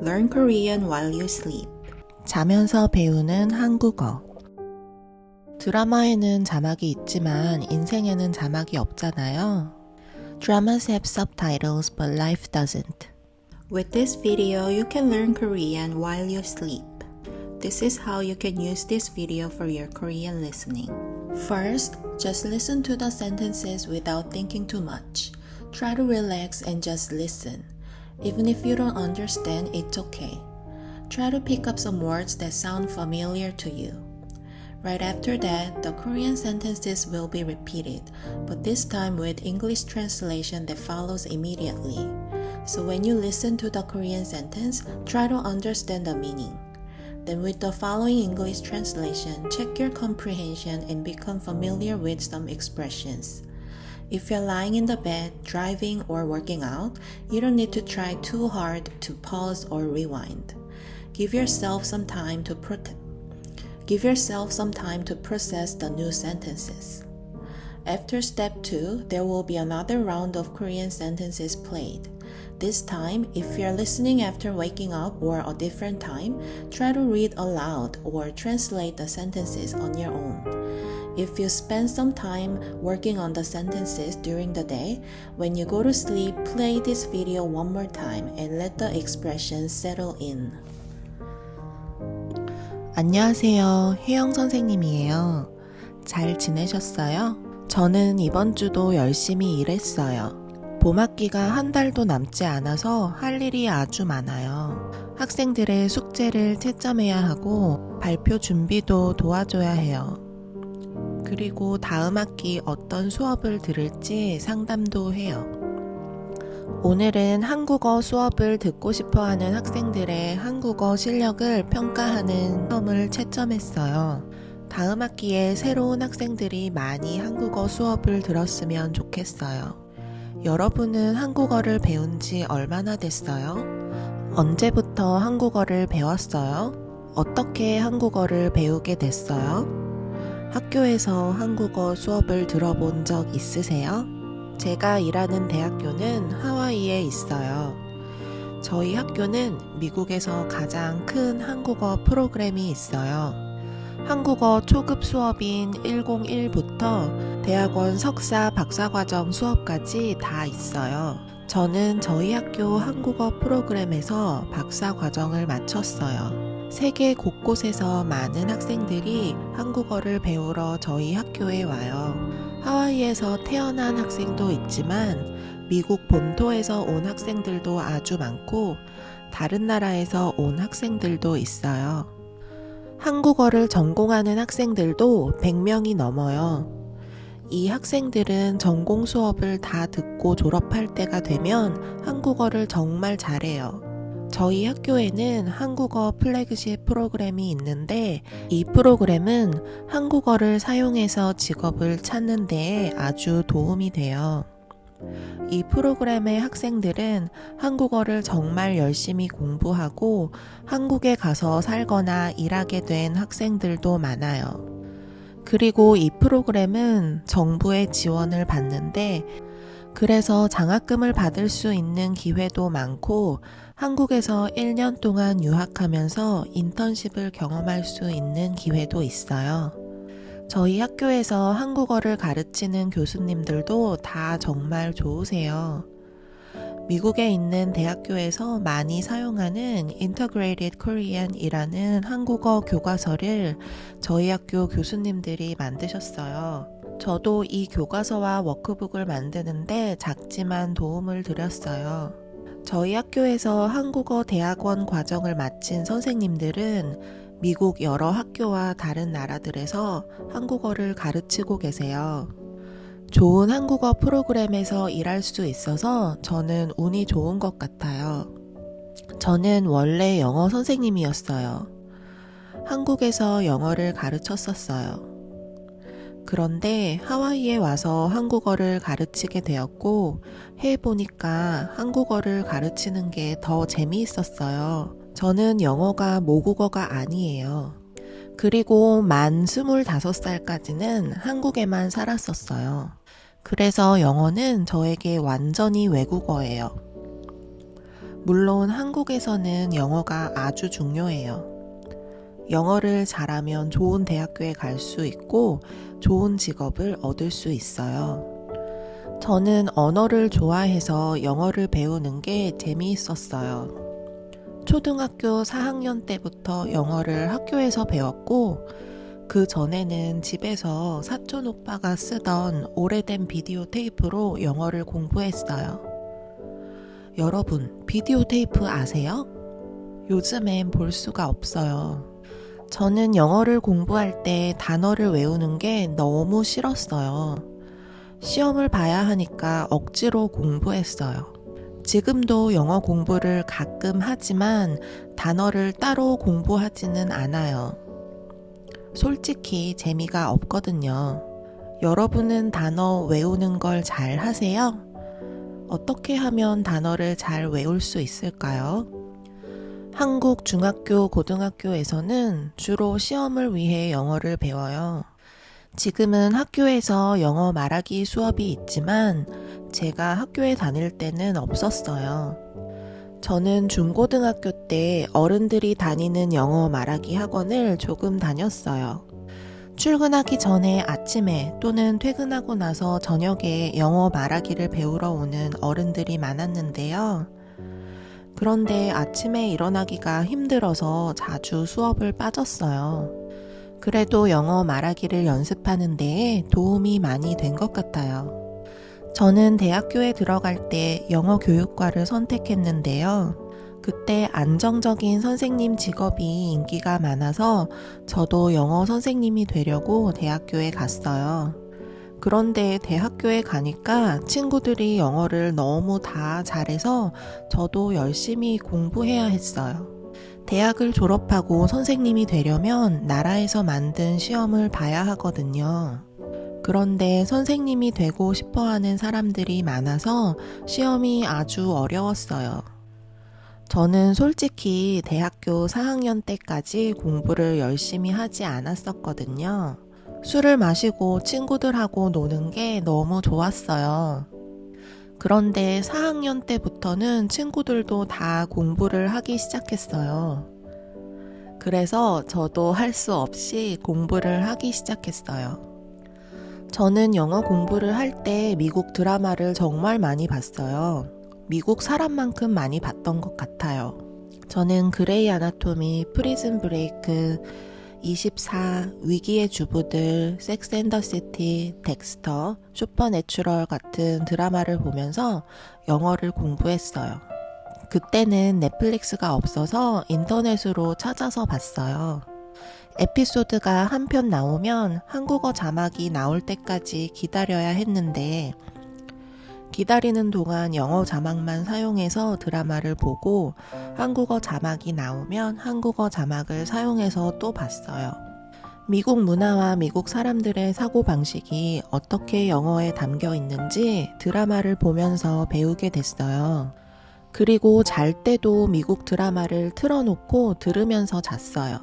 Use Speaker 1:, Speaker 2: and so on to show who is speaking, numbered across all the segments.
Speaker 1: Learn Korean while you sleep.
Speaker 2: 자면서 배우는 한국어. 드라마에는 자막이 있지만 인생에는 자막이 없잖아요. Dramas have subtitles, but life doesn't.
Speaker 1: With this video, you can learn Korean while you sleep. This is how you can use this video for your Korean listening. First, just listen to the sentences without thinking too much. Try to relax and just listen. Even if you don't understand, it's okay. Try to pick up some words that sound familiar to you. Right after that, the Korean sentences will be repeated, but this time with English translation that follows immediately. So when you listen to the Korean sentence, try to understand the meaning. Then with the following English translation, check your comprehension and become familiar with some expressions. If you're lying in the bed, driving, or working out, you don't need to try too hard to pause or rewind. Give yourself some time to process the new sentences. After step 2, there will be another round of Korean sentences played. This time, if you're listening after waking up or a different time, try to read aloud or translate the sentences on your own. If you spend some time working on the sentences during the day, when you go to sleep, play this video one more time and let the expressions settle in.
Speaker 2: 안녕하세요. 혜영 선생님이에요. 잘 지내셨어요? 저는 이번 주도 열심히 일했어요. 봄학기가 한 달도 남지 않아서 할 일이 아주 많아요. 학생들의 숙제를 채점해야 하고 발표 준비도 도와줘야 해요. 그리고 다음 학기 어떤 수업을 들을지 상담도 해요. 오늘은 한국어 수업을 듣고 싶어하는 학생들의 한국어 실력을 평가하는 시험을 채점했어요. 다음 학기에 새로운 학생들이 많이 한국어 수업을 들었으면 좋겠어요. 여러분은 한국어를 배운 지 얼마나 됐어요? 언제부터 한국어를 배웠어요? 어떻게 한국어를 배우게 됐어요? 학교에서 한국어 수업을 들어본 적 있으세요? 제가 일하는 대학교는 하와이에 있어요. 저희 학교는 미국에서 가장 큰 한국어 프로그램이 있어요. 한국어 초급 수업인 101부터 대학원 석사 박사과정 수업까지 다 있어요. 저는 저희 학교 한국어 프로그램에서 박사과정을 마쳤어요. 세계 곳곳에서 많은 학생들이 한국어를 배우러 저희 학교에 와요. 하와이에서 태어난 학생도 있지만 미국 본토에서 온 학생들도 아주 많고 다른 나라에서 온 학생들도 있어요. 한국어를 전공하는 학생들도 100명이 넘어요. 이 학생들은 전공 수업을 다 듣고 졸업할 때가 되면 한국어를 정말 잘해요. 저희 학교에는 한국어 플래그십 프로그램이 있는데 이 프로그램은 한국어를 사용해서 직업을 찾는 데에 아주 도움이 돼요. 이 프로그램의 학생들은 한국어를 정말 열심히 공부하고 한국에 가서 살거나 일하게 된 학생들도 많아요. 그리고 이 프로그램은 정부의 지원을 받는데 그래서 장학금을 받을 수 있는 기회도 많고 한국에서 1년 동안 유학하면서 인턴십을 경험할 수 있는 기회도 있어요. 저희 학교에서 한국어를 가르치는 교수님들도 다 정말 좋으세요. 미국에 있는 대학교에서 많이 사용하는 Integrated Korean이라는 한국어 교과서를 저희 학교 교수님들이 만드셨어요. 저도 이 교과서와 워크북을 만드는데 작지만 도움을 드렸어요. 저희 학교에서 한국어 대학원 과정을 마친 선생님들은 미국 여러 학교와 다른 나라들에서 한국어를 가르치고 계세요. 좋은 한국어 프로그램에서 일할 수 있어서 저는 운이 좋은 것 같아요. 저는 원래 영어 선생님이었어요. 한국에서 영어를 가르쳤었어요. 그런데 하와이에 와서 한국어를 가르치게 되었고 해보니까 한국어를 가르치는 게 더 재미있었어요. 저는 영어가 모국어가 아니에요. 그리고 만 25살까지는 한국에만 살았었어요. 그래서 영어는 저에게 완전히 외국어예요. 물론 한국에서는 영어가 아주 중요해요. 영어를 잘하면 좋은 대학교에 갈 수 있고 좋은 직업을 얻을 수 있어요. 저는 언어를 좋아해서 영어를 배우는 게 재미있었어요. 초등학교 4학년 때부터 영어를 학교에서 배웠고 그 전에는 집에서 사촌 오빠가 쓰던 오래된 비디오 테이프로 영어를 공부했어요. 여러분, 비디오 테이프 아세요? 요즘엔 볼 수가 없어요. 저는 영어를 공부할 때 단어를 외우는 게 너무 싫었어요. 시험을 봐야 하니까 억지로 공부했어요. 지금도 영어 공부를 가끔 하지만 단어를 따로 공부하지는 않아요. 솔직히 재미가 없거든요. 여러분은 단어 외우는 걸 잘 하세요? 어떻게 하면 단어를 잘 외울 수 있을까요? 한국 중학교, 고등학교에서는 주로 시험을 위해 영어를 배워요. 지금은 학교에서 영어 말하기 수업이 있지만 제가 학교에 다닐 때는 없었어요. 저는 중고등학교 때 어른들이 다니는 영어 말하기 학원을 조금 다녔어요. 출근하기 전에 아침에 또는 퇴근하고 나서 저녁에 영어 말하기를 배우러 오는 어른들이 많았는데요. 그런데 아침에 일어나기가 힘들어서 자주 수업을 빠졌어요. 그래도 영어 말하기를 연습하는 데에 도움이 많이 된 것 같아요. 저는 대학교에 들어갈 때 영어 교육과를 선택했는데요. 그때 안정적인 선생님 직업이 인기가 많아서 저도 영어 선생님이 되려고 대학교에 갔어요. 그런데 대학교에 가니까 친구들이 영어를 너무 다 잘해서 저도 열심히 공부해야 했어요. 대학을 졸업하고 선생님이 되려면 나라에서 만든 시험을 봐야 하거든요. 그런데 선생님이 되고 싶어 하는 사람들이 많아서 시험이 아주 어려웠어요. 저는 솔직히 대학교 4학년 때까지 공부를 열심히 하지 않았었거든요. 술을 마시고 친구들하고 노는 게 너무 좋았어요. 그런데 4학년 때부터는 친구들도 다 공부를 하기 시작했어요. 그래서 저도 할 수 없이 공부를 하기 시작했어요. 저는 영어 공부를 할 때 미국 드라마를 정말 많이 봤어요. 미국 사람만큼 많이 봤던 것 같아요. 저는 그레이 아나토미, 프리즌 브레이크, 24, 위기의 주부들, 섹스 앤 더 시티, 덱스터, 슈퍼내추럴 같은 드라마를 보면서 영어를 공부했어요. 그때는 넷플릭스가 없어서 인터넷으로 찾아서 봤어요. 에피소드가 한 편 나오면 한국어 자막이 나올 때까지 기다려야 했는데 기다리는 동안 영어 자막만 사용해서 드라마를 보고 한국어 자막이 나오면 한국어 자막을 사용해서 또 봤어요. 미국 문화와 미국 사람들의 사고방식이 어떻게 영어에 담겨 있는지 드라마를 보면서 배우게 됐어요. 그리고 잘 때도 미국 드라마를 틀어놓고 들으면서 잤어요.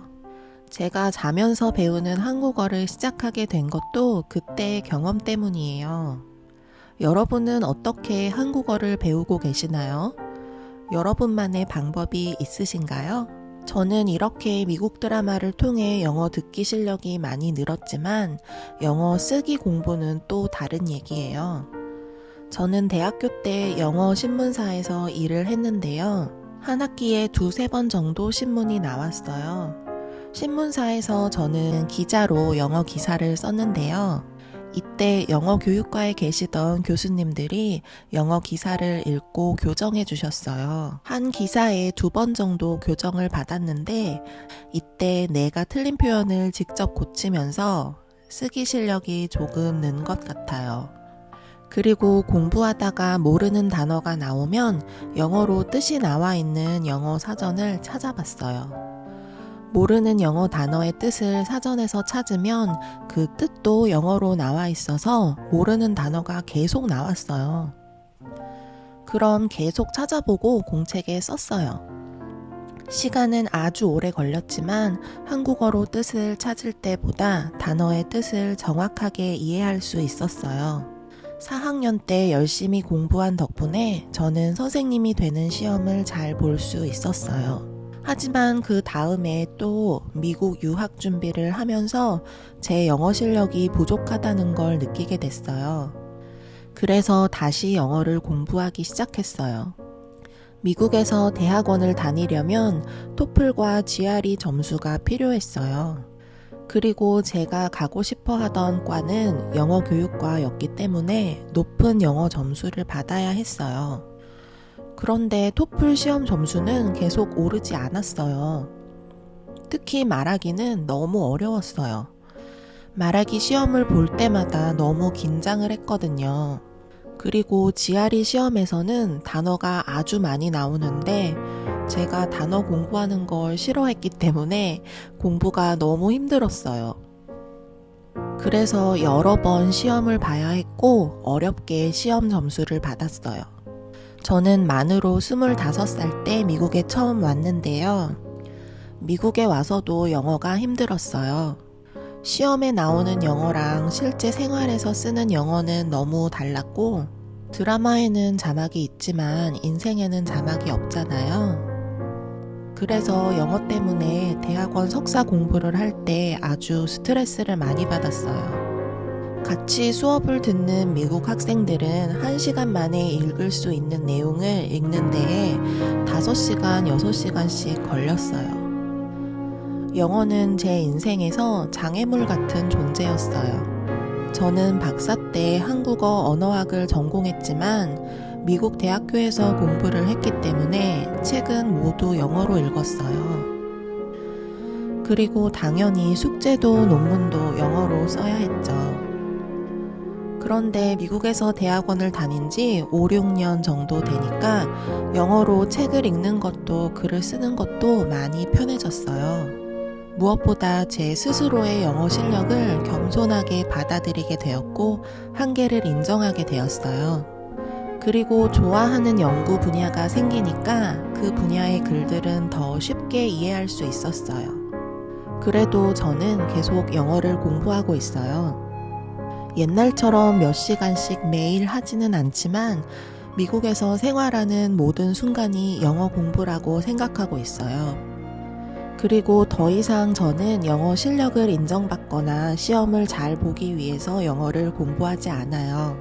Speaker 2: 제가 자면서 배우는 한국어를 시작하게 된 것도 그때의 경험 때문이에요. 여러분은 어떻게 한국어를 배우고 계시나요? 여러분만의 방법이 있으신가요? 저는 이렇게 미국 드라마를 통해 영어 듣기 실력이 많이 늘었지만 영어 쓰기 공부는 또 다른 얘기예요. 저는 대학교 때 영어 신문사에서 일을 했는데요. 한 학기에 2-3번 정도 신문이 나왔어요. 신문사에서 저는 기자로 영어 기사를 썼는데요. 이때 영어 교육과에 계시던 교수님들이 영어 기사를 읽고 교정해 주셨어요. 한 기사에 2번 정도 교정을 받았는데 이때 내가 틀린 표현을 직접 고치면서 쓰기 실력이 조금 는 것 같아요. 그리고 공부하다가 모르는 단어가 나오면 영어로 뜻이 나와 있는 영어 사전을 찾아봤어요. 모르는 영어 단어의 뜻을 사전에서 찾으면 그 뜻도 영어로 나와 있어서 모르는 단어가 계속 나왔어요. 그럼 계속 찾아보고 공책에 썼어요. 시간은 아주 오래 걸렸지만 한국어로 뜻을 찾을 때보다 단어의 뜻을 정확하게 이해할 수 있었어요. 4학년 때 열심히 공부한 덕분에 저는 선생님이 되는 시험을 잘 볼 수 있었어요. 하지만 그 다음에 또 미국 유학 준비를 하면서 제 영어 실력이 부족하다는 걸 느끼게 됐어요. 그래서 다시 영어를 공부하기 시작했어요. 미국에서 대학원을 다니려면 토플과 GRE 점수가 필요했어요. 그리고 제가 가고 싶어 하던 과는 영어 교육과였기 때문에 높은 영어 점수를 받아야 했어요. 그런데 토플 시험 점수는 계속 오르지 않았어요. 특히 말하기는 너무 어려웠어요. 말하기 시험을 볼 때마다 너무 긴장을 했거든요. 그리고 GRE 시험에서는 단어가 아주 많이 나오는데 제가 단어 공부하는 걸 싫어했기 때문에 공부가 너무 힘들었어요. 그래서 여러 번 시험을 봐야 했고 어렵게 시험 점수를 받았어요. 저는 만으로 25살 때 미국에 처음 왔는데요. 미국에 와서도 영어가 힘들었어요. 시험에 나오는 영어랑 실제 생활에서 쓰는 영어는 너무 달랐고 드라마에는 자막이 있지만 인생에는 자막이 없잖아요. 그래서 영어 때문에 대학원 석사 공부를 할 때 아주 스트레스를 많이 받았어요. 같이 수업을 듣는 미국 학생들은 1시간 만에 읽을 수 있는 내용을 읽는 데에 5시간, 6시간씩 걸렸어요. 영어는 제 인생에서 장애물 같은 존재였어요. 저는 박사 때 한국어 언어학을 전공했지만 미국 대학교에서 공부를 했기 때문에 책은 모두 영어로 읽었어요. 그리고 당연히 숙제도 논문도 영어로 써야 했죠. 그런데 미국에서 대학원을 다닌 지 5, 6년 정도 되니까 영어로 책을 읽는 것도 글을 쓰는 것도 많이 편해졌어요. 무엇보다 제 스스로의 영어 실력을 겸손하게 받아들이게 되었고 한계를 인정하게 되었어요. 그리고 좋아하는 연구 분야가 생기니까 그 분야의 글들은 더 쉽게 이해할 수 있었어요. 그래도 저는 계속 영어를 공부하고 있어요. 옛날처럼 몇 시간씩 매일 하지는 않지만 미국에서 생활하는 모든 순간이 영어 공부라고 생각하고 있어요. 그리고 더 이상 저는 영어 실력을 인정받거나 시험을 잘 보기 위해서 영어를 공부하지 않아요.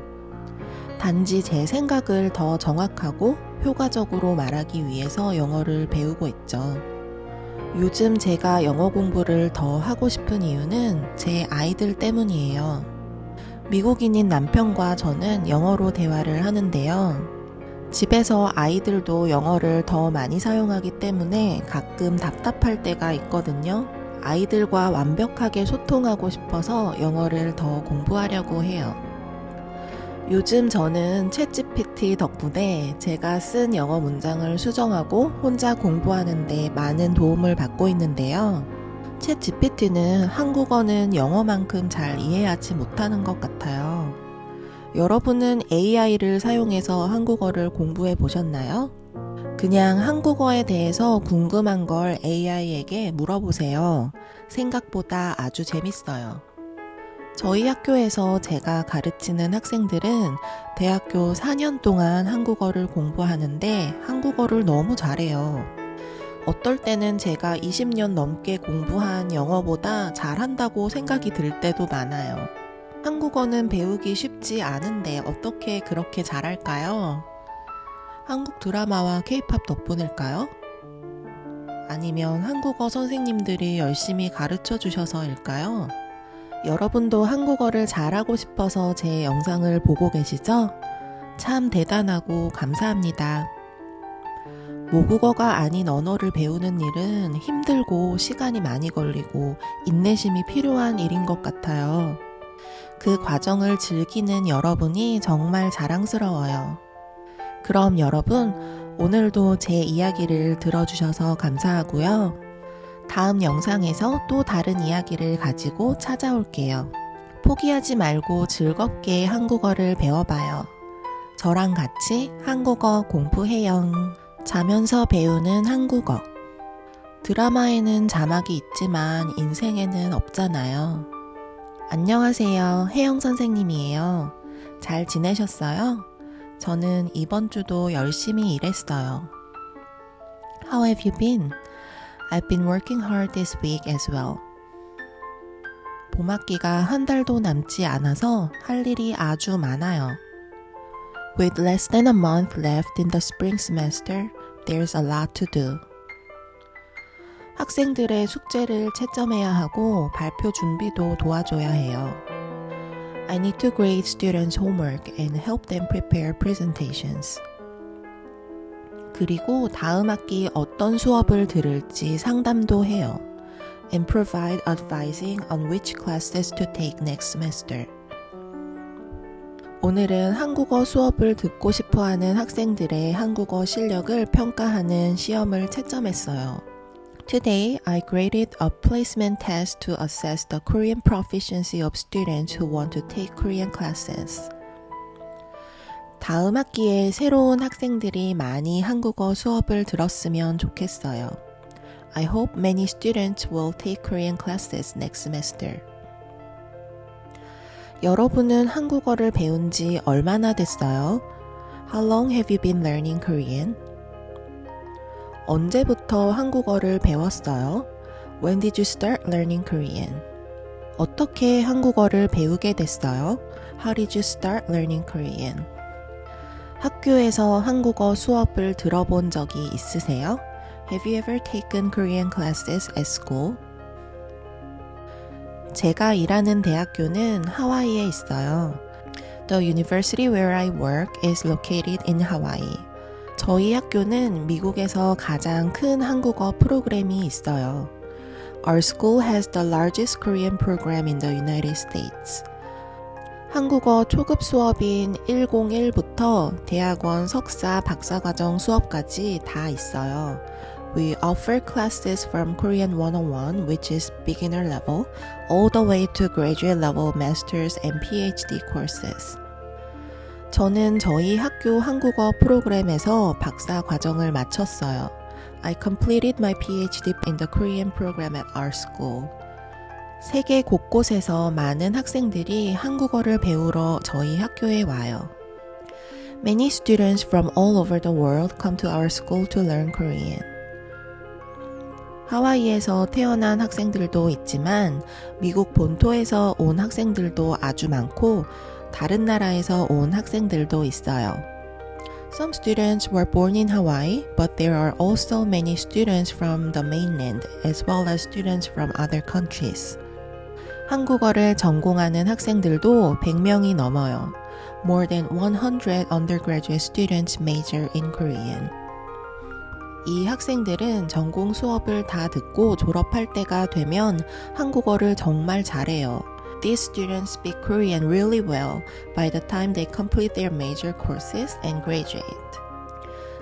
Speaker 2: 단지 제 생각을 더 정확하고 효과적으로 말하기 위해서 영어를 배우고 있죠. 요즘 제가 영어 공부를 더 하고 싶은 이유는 제 아이들 때문이에요. 미국인인 남편과 저는 영어로 대화를 하는데요. 집에서 아이들도 영어를 더 많이 사용하기 때문에 가끔 답답할 때가 있거든요. 아이들과 완벽하게 소통하고 싶어서 영어를 더 공부하려고 해요. 요즘 저는 챗GPT 덕분에 제가 쓴 영어 문장을 수정하고 혼자 공부하는데 많은 도움을 받고 있는데요. 챗GPT는 한국어는 영어만큼 잘 이해하지 못하는 것 같아요. 여러분은 AI를 사용해서 한국어를 공부해 보셨나요? 그냥 한국어에 대해서 궁금한 걸 AI에게 물어보세요. 생각보다 아주 재밌어요. 저희 학교에서 제가 가르치는 학생들은 대학교 4년 동안 한국어를 공부하는데 한국어를 너무 잘해요. 어떨 때는 제가 20년 넘게 공부한 영어보다 잘한다고 생각이 들 때도 많아요. 한국어는 배우기 쉽지 않은데 어떻게 그렇게 잘할까요? 한국 드라마와 K-팝 덕분일까요? 아니면 한국어 선생님들이 열심히 가르쳐 주셔서일까요? 여러분도 한국어를 잘하고 싶어서 제 영상을 보고 계시죠? 참 대단하고 감사합니다. 모국어가 아닌 언어를 배우는 일은 힘들고 시간이 많이 걸리고 인내심이 필요한 일인 것 같아요. 그 과정을 즐기는 여러분이 정말 자랑스러워요. 그럼 여러분, 오늘도 제 이야기를 들어주셔서 감사하고요. 다음 영상에서 또 다른 이야기를 가지고 찾아올게요. 포기하지 말고 즐겁게 한국어를 배워봐요. 저랑 같이 한국어 공부해요. 자면서 배우는 한국어. 드라마에는 자막이 있지만 인생에는 없잖아요. 안녕하세요. 혜영 선생님이에요. 잘 지내셨어요? 저는 이번 주도 열심히 일했어요. How have you been? I've been working hard this week as well. 봄학기가 한 달도 남지 않아서 할 일이 아주 많아요. With less than a month left in the spring semester, there's a lot to do. 학생들의 숙제를 채점해야 하고 발표 준비도 도와줘야 해요. I need to grade students' homework and help them prepare presentations. 그리고 다음 학기 어떤 수업을 들을지 상담도 해요. And provide advising on which classes to take next semester. 오늘은 한국어 수업을 듣고 싶어하는 학생들의 한국어 실력을 평가하는 시험을 채점했어요. Today, I graded a placement test to assess the Korean proficiency of students who want to take Korean classes. 다음 학기에 새로운 학생들이 많이 한국어 수업을 들었으면 좋겠어요. I hope many students will take Korean classes next semester. 여러분은 한국어를 배운 지 얼마나 됐어요? How long have you been learning Korean? 언제부터 한국어를 배웠어요? When did you start learning Korean? 어떻게 한국어를 배우게 됐어요? How did you start learning Korean? 학교에서 한국어 수업을 들어본 적이 있으세요? Have you ever taken Korean classes at school? 제가 일하는 대학교는 하와이에 있어요. The university where I work is located in Hawaii. 저희 학교는 미국에서 가장 큰 한국어 프로그램이 있어요. Our school has the largest Korean program in the United States. 한국어 초급 수업인 101부터 대학원 석사 박사과정 수업까지 다 있어요. We offer classes from Korean 101, which is beginner level, all the way to graduate level master's and PhD courses. 저는 저희 학교 한국어 프로그램에서 박사 과정을 마쳤어요. I completed my PhD in the Korean program at our school. 세계 곳곳에서 많은 학생들이 한국어를 배우러 저희 학교에 와요. Many students from all over the world come to our school to learn Korean. 하와이에서 태어난 학생들도 있지만 미국 본토에서 온 학생들도 아주 많고 다른 나라에서 온 학생들도 있어요. Some students were born in Hawaii, but there are also many students from the mainland as well as students from other countries. 한국어를 전공하는 학생들도 100명이 넘어요. More than 100 undergraduate students major in Korean. 이 학생들은 전공 수업을 다 듣고 졸업할 때가 되면 한국어를 정말 잘해요. These students speak Korean really well by the time they complete their major courses and graduate.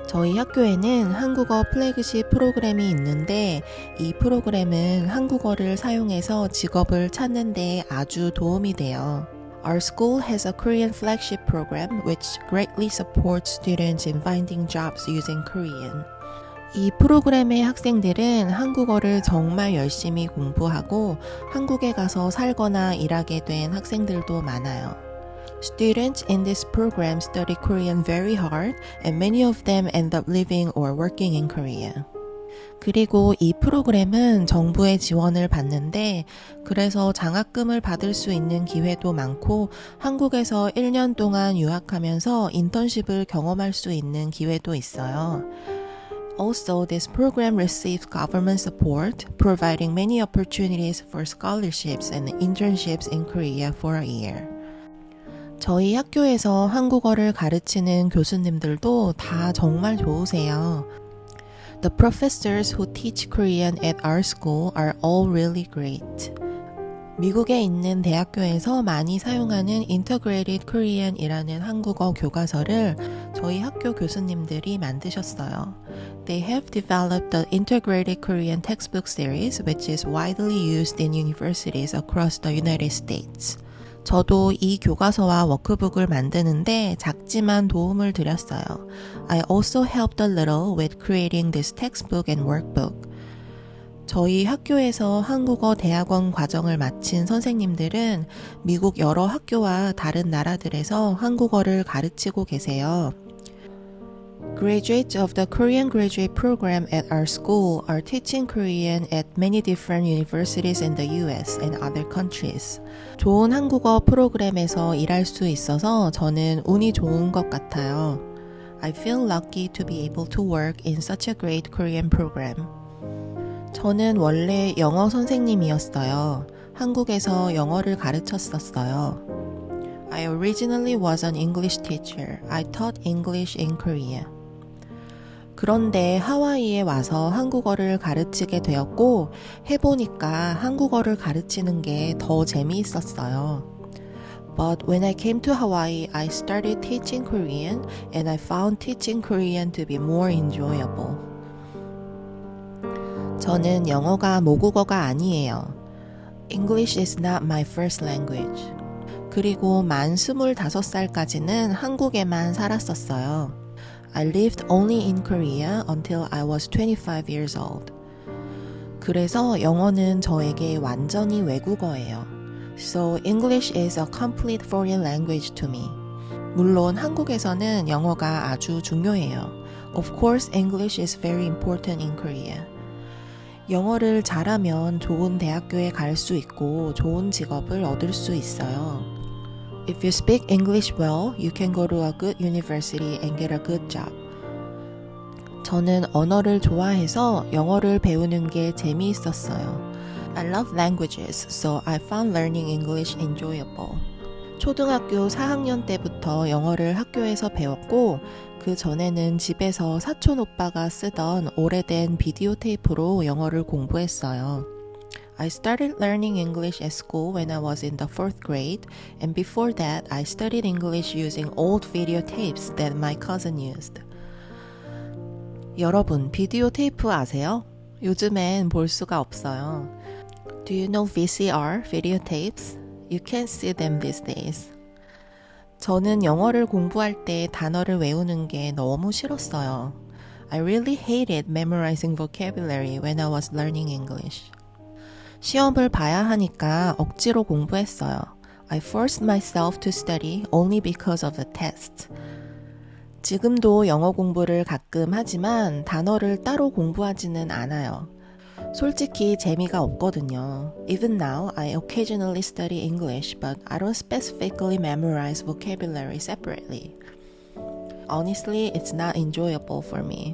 Speaker 2: 저희 학교에는 한국어 플래그십 프로그램이 있는데 이 프로그램은 한국어를 사용해서 직업을 찾는 데 아주 도움이 돼요. Our school has a Korean flagship program which greatly supports students in finding jobs using Korean. 이 프로그램의 학생들은 한국어를 정말 열심히 공부하고 한국에 가서 살거나 일하게 된 학생들도 많아요. Students in this program study Korean very hard and many of them end up living or working in Korea. 그리고 이 프로그램은 정부의 지원을 받는데 그래서 장학금을 받을 수 있는 기회도 많고 한국에서 1년 동안 유학하면서 인턴십을 경험할 수 있는 기회도 있어요. Also, this program receives government support, providing many opportunities for scholarships and internships in Korea for a year. 저희 학교에서 한국어를 가르치는 교수님들도 다 정말 좋으세요. The professors who teach Korean at our school are all really great. 미국에 있는 대학교에서 많이 사용하는 Integrated Korean이라는 한국어 교과서를 저희 학교 교수님들이 만드셨어요. They have developed the Integrated Korean textbook series, which is widely used in universities across the United States. 저도 이 교과서와 워크북을 만드는데 작지만 도움을 드렸어요. I also helped a little with creating this textbook and workbook. 저희 학교에서 한국어 대학원 과정을 마친 선생님들은 미국 여러 학교와 다른 나라들에서 한국어를 가르치고 계세요. Graduates of the Korean graduate program at our school are teaching Korean at many different universities in the US and other countries. 좋은 한국어 프로그램에서 일할 수 있어서 저는 운이 좋은 것 같아요. I feel lucky to be able to work in such a great Korean program. 저는 원래 영어 선생님이었어요. 한국에서 영어를 가르쳤었어요. I originally was an English teacher. I taught English in Korea. 그런데 하와이에 와서 한국어를 가르치게 되었고 해보니까 한국어를 가르치는 게 더 재미있었어요. But when I came to Hawaii, I started teaching Korean and I found teaching Korean to be more enjoyable. 저는 영어가 모국어가 아니에요. English is not my first language. 그리고 만 25살까지는 한국에만 살았었어요. I lived only in Korea until I was 25 years old. 그래서 영어는 저에게 완전히 외국어예요. So English is a complete foreign language to me. 물론 한국에서는 영어가 아주 중요해요. Of course, English is very important in Korea. 영어를 잘하면 좋은 대학교에 갈 수 있고 좋은 직업을 얻을 수 있어요. If you speak English well, you can go to a good university and get a good job. 저는 언어를 좋아해서 영어를 배우는 게 재미있었어요. I love languages, so I found learning English enjoyable. 초등학교 4학년 때부터 영어를 학교에서 배웠고 그 전에는 집에서 사촌 오빠가 쓰던 오래된 비디오 테이프로 영어를 공부했어요. I started learning English at school when I was in the 4th grade, and before that, I studied English using old videotapes that my cousin used. 여러분, 비디오 테이프 아세요? 요즘엔 볼 수가 없어요. Do you know VCR, videotapes? You can't see them these days. 저는 영어를 공부할 때 단어를 외우는 게 너무 싫었어요. I really hated memorizing vocabulary when I was learning English. 시험을 봐야 하니까 억지로 공부했어요. I forced myself to study only because of the test. 지금도 영어 공부를 가끔 하지만 단어를 따로 공부하지는 않아요. 솔직히 재미가 없거든요. Even now, I occasionally study English, but I don't specifically memorize vocabulary separately. Honestly, it's not enjoyable for me.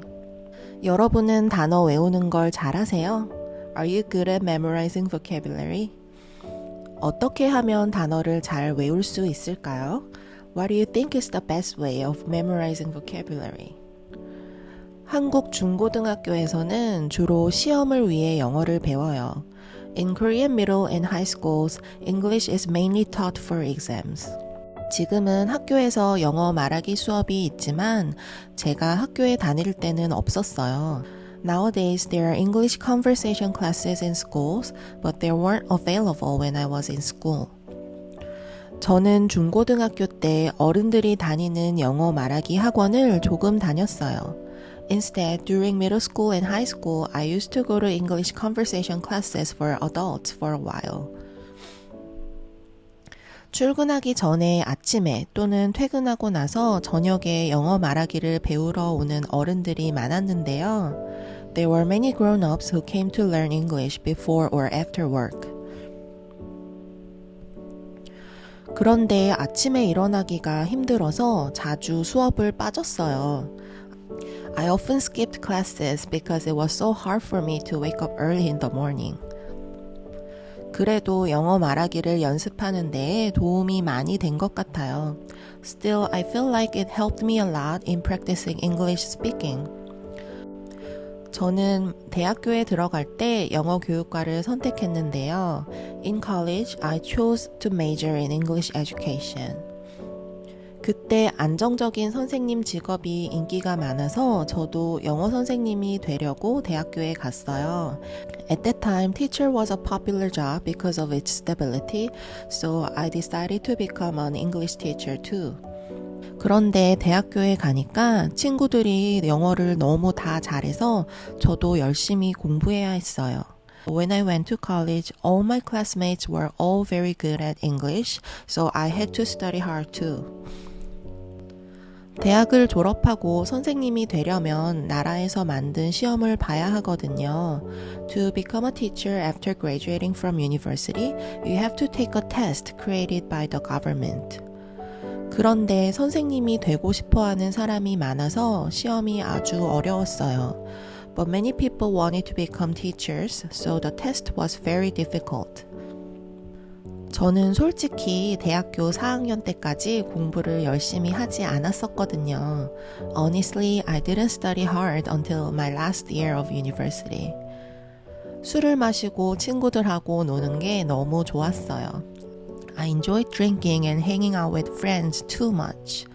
Speaker 2: 여러분은 단어 외우는 걸 잘하세요? Are you good at memorizing vocabulary? 어떻게 하면 단어를 잘 외울 수 있을까요? What do you think is the best way of memorizing vocabulary? 한국 중고등학교에서는 주로 시험을 위해 영어를 배워요. In Korean middle and high schools, English is mainly taught for exams. 지금은 학교에서 영어 말하기 수업이 있지만 제가 학교에 다닐 때는 없었어요. Nowadays, there are English conversation classes in schools, but they weren't available when I was in school. 저는 중고등학교 때 어른들이 다니는 영어 말하기 학원을 조금 다녔어요. Instead, during middle school and high school, I used to go to English conversation classes for adults for a while. 출근하기 전에 아침에 또는 퇴근하고 나서 저녁에 영어 말하기를 배우러 오는 어른들이 많았는데요. There were many grown-ups who came to learn English before or after work. 그런데 아침에 일어나기가 힘들어서 자주 수업을 빠졌어요. I often skipped classes because it was so hard for me to wake up early in the morning. 그래도 영어 말하기를 연습하는 데에 도움이 많이 된 것 같아요. Still, I feel like it helped me a lot in practicing English speaking. 저는 대학교에 들어갈 때 영어 교육과를 선택했는데요. In college, I chose to major in English education. 그때 안정적인 선생님 직업이 인기가 많아서 저도 영어 선생님이 되려고 대학교에 갔어요. At that time, teacher was a popular job because of its stability, so I decided to become an English teacher too. 그런데 대학교에 가니까 친구들이 영어를 너무 다 잘해서 저도 열심히 공부해야 했어요. When I went to college, all my classmates were all very good at English, so I had to study hard too. 대학을 졸업하고 선생님이 되려면 나라에서 만든 시험을 봐야 하거든요. To become a teacher after graduating from university, you have to take a test created by the government. 그런데 선생님이 되고 싶어 하는 사람이 많아서 시험이 아주 어려웠어요. But many people wanted to become teachers, so the test was very difficult. 저는 솔직히 대학교 4학년 때까지 공부를 열심히 하지 않았었거든요. Honestly, I didn't study hard until my last year of university. 술을 마시고 친구들하고 노는 게 너무 좋았어요. I enjoyed drinking and hanging out with friends too much.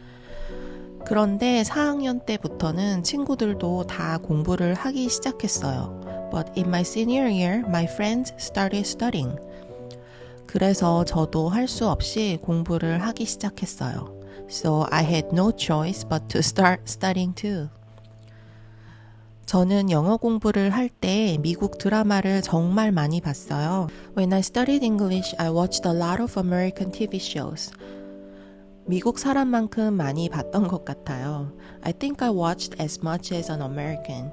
Speaker 2: 그런데 4학년 때부터는 친구들도 다 공부를 하기 시작했어요. But in my senior year, my friends started studying. 그래서 저도 할 수 없이 공부를 하기 시작했어요. So I had no choice but to start studying too. 저는 영어 공부를 할 때 미국 드라마를 정말 많이 봤어요. When I studied English, I watched a lot of American TV shows. 미국 사람만큼 많이 봤던 것 같아요. I think I watched as much as an American.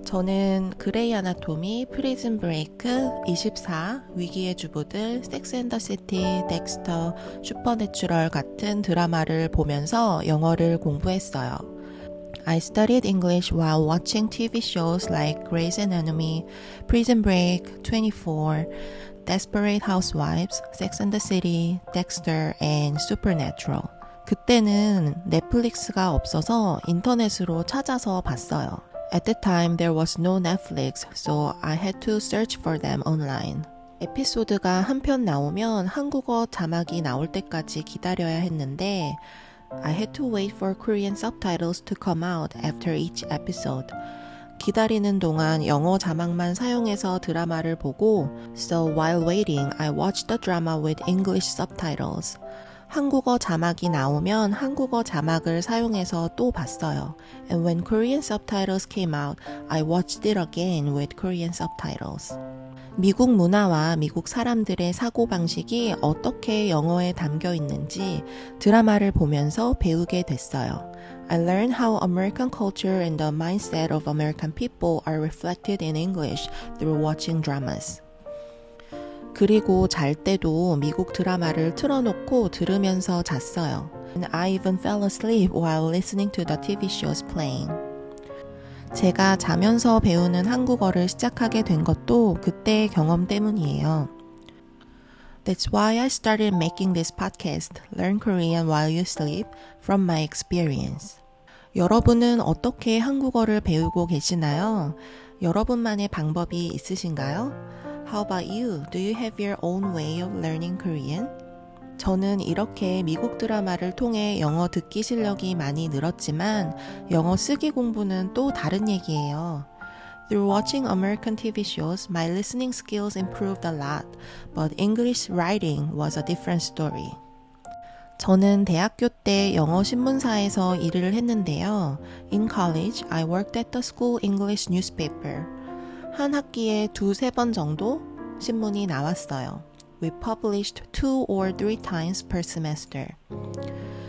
Speaker 2: 저는 그레이 아나토미, 프리즌 브레이크, 24, 위기의 주부들, 섹스 앤 더 시티, 덱스터, 슈퍼내추럴 같은 드라마를 보면서 영어를 공부했어요. I studied English while watching TV shows like Grey's Anatomy, Prison Break, 24, Desperate Housewives, Sex and the City, Dexter, and Supernatural. 그때는 넷플릭스가 없어서 인터넷으로 찾아서 봤어요. At the time, there was no Netflix, so I had to search for them online. 에피소드가 한 편 나오면 한국어 자막이 나올 때까지 기다려야 했는데 I had to wait for Korean subtitles to come out after each episode. 기다리는 동안 영어 자막만 사용해서 드라마를 보고 So while waiting, I watched the drama with English subtitles. 한국어 자막이 나오면 한국어 자막을 사용해서 또 봤어요. And when Korean subtitles came out, I watched it again with Korean subtitles. 미국 문화와 미국 사람들의 사고방식이 어떻게 영어에 담겨 있는지 드라마를 보면서 배우게 됐어요. I learned how American culture and the mindset of American people are reflected in English through watching dramas. 그리고 잘 때도 미국 드라마를 틀어놓고 들으면서 잤어요. And I even fell asleep while listening to the TV shows playing. 제가 자면서 배우는 한국어를 시작하게 된 것도 그때의 경험 때문이에요. That's why I started making this podcast, Learn Korean While You Sleep, from my experience. 여러분은 어떻게 한국어를 배우고 계시나요? 여러분만의 방법이 있으신가요? How about you? Do you have your own way of learning Korean? 저는 이렇게 미국 드라마를 통해 영어 듣기 실력이 많이 늘었지만 영어 쓰기 공부는 또 다른 얘기예요. Through watching American TV shows, my listening skills improved a lot, but English writing was a different story. 저는 대학교 때 영어 신문사에서 일을 했는데요. In college, I worked at the school English newspaper. 한 학기에 2-3번 정도 신문이 나왔어요. We published 2 or 3 times per semester.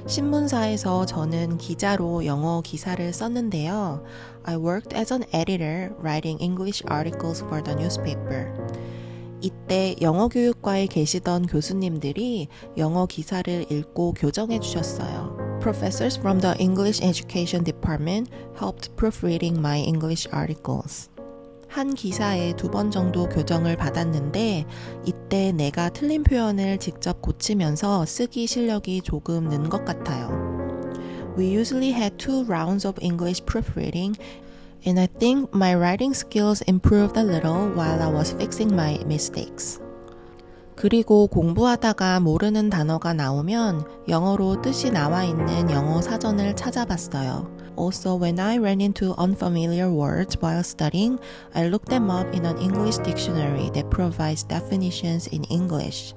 Speaker 2: 신문사에서 저는 기자로 영어 기사를 썼는데요. I worked as an editor writing English articles for the newspaper. 이때 영어 교육과에 계시던 교수님들이 영어 기사를 읽고 교정해 주셨어요. Professors from the English Education Department helped proofreading my English articles. 한 기사에 2번 정도 교정을 받았는데 이때 내가 틀린 표현을 직접 고치면서 쓰기 실력이 조금 는 것 같아요. We usually had 2 rounds of English proofreading and I think my writing skills improved a little while I was fixing my mistakes. 그리고 공부하다가 모르는 단어가 나오면 영어로 뜻이 나와 있는 영어 사전을 찾아봤어요. Also, when I ran into unfamiliar words while studying, I looked them up in an English dictionary that provides definitions in English.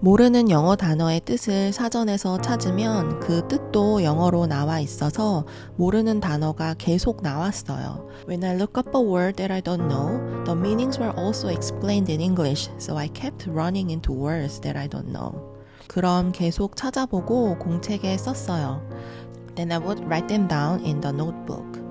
Speaker 2: 모르는 영어 단어의 뜻을 사전에서 찾으면 그 뜻도 영어로 나와 있어서 모르는 단어가 계속 나왔어요. When I look up a word that I don't know, the meanings were also explained in English, so I kept running into words that I don't know. 그럼 계속 찾아보고 공책에 썼어요. Then I would write them down in the notebook.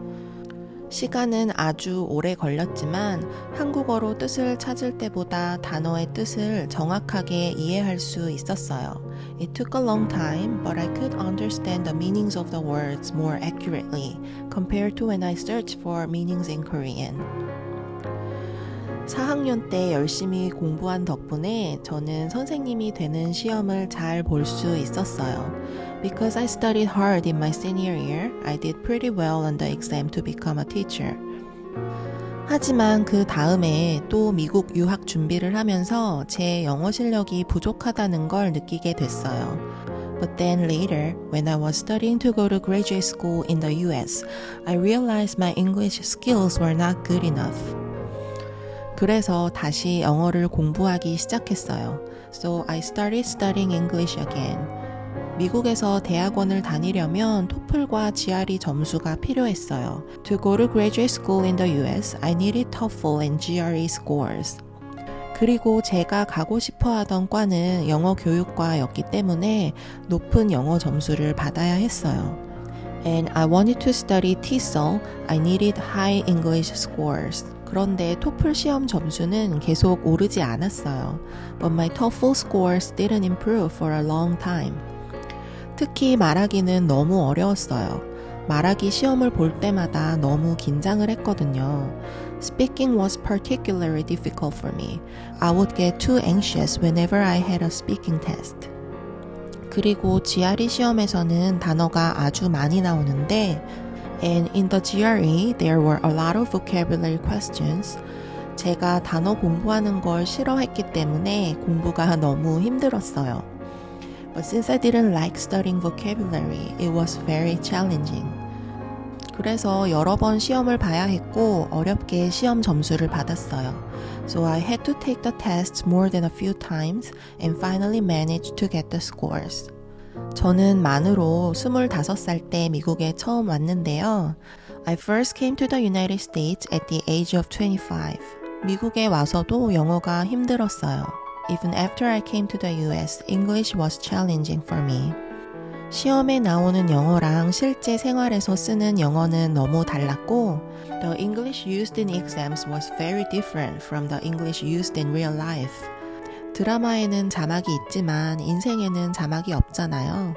Speaker 2: 시간은 아주 오래 걸렸지만 한국어로 뜻을 찾을 때보다 단어의 뜻을 정확하게 이해할 수 있었어요. It took a long time, but I could understand the meanings of the words more accurately compared to when I searched for meanings in Korean. 4학년 때 열심히 공부한 덕분에 저는 선생님이 되는 시험을 잘 볼 수 있었어요. Because I studied hard in my senior year, I did pretty well on the exam to become a teacher. 하지만 그 다음에 또 미국 유학 준비를 하면서 제 영어 실력이 부족하다는 걸 느끼게 됐어요. But then later, when I was studying to go to graduate school in the US, I realized my English skills were not good enough. 그래서 다시 영어를 공부하기 시작했어요. So I started studying English again. 미국에서 대학원을 다니려면 토플과 GRE 점수가 필요했어요. To go to graduate school in the US, I needed TOEFL and GRE scores. 그리고 제가 가고 싶어 하던 과는 영어 교육과였기 때문에 높은 영어 점수를 받아야 했어요. And I wanted to study TESOL, I needed high English scores. 그런데 토플 시험 점수는 계속 오르지 않았어요. But my TOEFL scores didn't improve for a long time. 특히 말하기는 너무 어려웠어요. 말하기 시험을 볼 때마다 너무 긴장을 했거든요. Speaking was particularly difficult for me. I would get too anxious whenever I had a speaking test. 그리고 GRE 시험에서는 단어가 아주 많이 나오는데 And in the GRE, there were a lot of vocabulary questions. 제가 단어 공부하는 걸 싫어했기 때문에 공부가 너무 힘들었어요. But since I didn't like studying vocabulary, it was very challenging. 그래서 여러 번 시험을 봐야 했고 어렵게 시험 점수를 받았어요. So I had to take the tests more than a few times and finally managed to get the scores. 저는 만으로 25살 때 미국에 처음 왔는데요. I first came to the United States at the age of 25. 미국에 와서도 영어가 힘들었어요. Even after I came to the US, English was challenging for me. 시험에 나오는 영어랑 실제 생활에서 쓰는 영어는 너무 달랐고 The English used in exams was very different from the English used in real life. 드라마에는 자막이 있지만 인생에는 자막이 없잖아요.